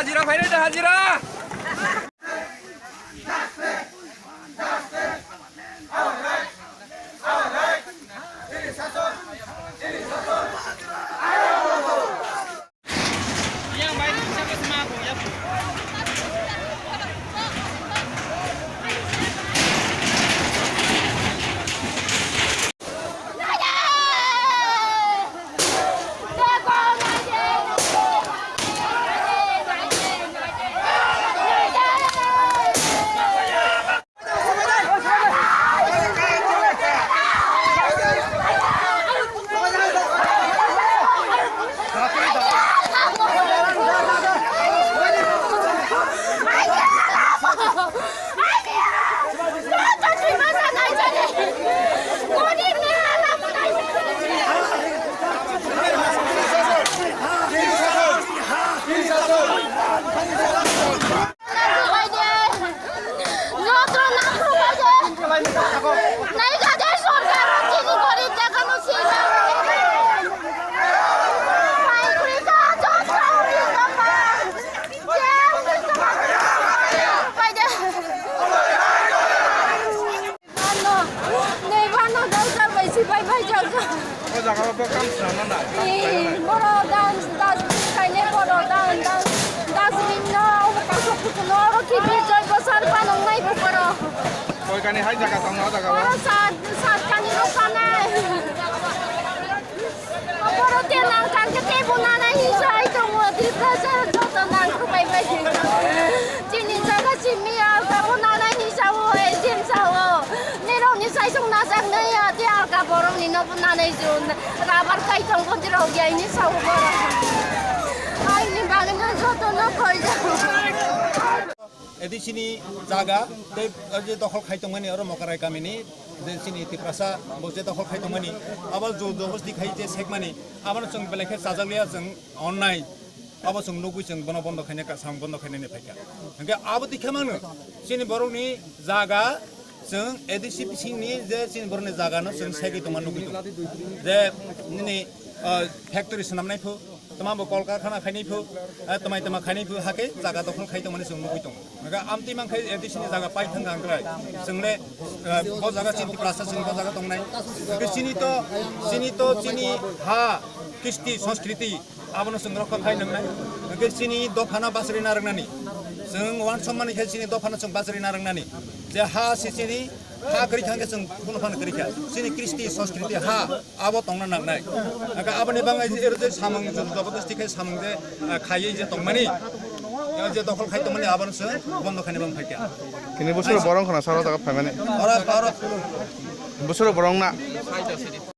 Hajira ভাইরে হাজিরা Kani hai jaga tong na jaga ba saat kani ro kana aporo te nang kan ke te buna na hi sai to mo dir prasa to nang ku pai pai chini jaga chimi a ka buna na hi sa wo e jin sa wo ni ro ni sai sung na sang ne ya te a ka borong ni no buna na ju rabar kai tong kon dir ho gya ni sa wo ba ai ni ba na to na khoi ja এদিসিনি জায়গা যে দখল খাইতমানি আর মকারাই কামিনি যে সিনি তিপ্রাসা বসে দখল খাইতমানি আবার জো দবস্তি খাইতে সেকমানি আবার जों বেলেখে সাজালিয়া जों অননাই আবার जों নগুই जों বন বন্ধ খাইনে সাং বন্ধ খাইনে ফাইকা হंगे আবো দিখামানো সিনি বরংনি জায়গা जों एडिसि सिंनि जे जों बरनि जागानो जों साइगै दंमान नुगैदों जे नि फेक्टरि सोनामनायफोर तमाम कलकारखाना खायनायफोर तमाय तमा खायनायफोर हाके जागा दखल खायदों माने जों नुगैदों मगा आमति मांखाय एडिसिनि जागा पाइथां गांग्राय जोंले ब जागा चिन्ति प्रासा जों ब जागा दंनाय चिनि हा कृष्टि संस्कृति आबनो जों रखा खायनांनाय चिनि दफाना बासरि नारंनानि जों वान सम्माननि चिनि दफाना जों बासरि नारंनानि जे हा सिसिनि हा गैखांगे जों गुणफान गैखा जोंनि कृष्टि संस्कृति हा आबो तंना नांनाय आबनि बाङाय जे सामं जबरदस्ति खाय सामं जे खायै जे तंमानि जे दखल खाय तंमानि आबनसो बन्द खायने बां फायका किनि बसर बरं खना सारा जागा फायमाने अरा बसर बरं ना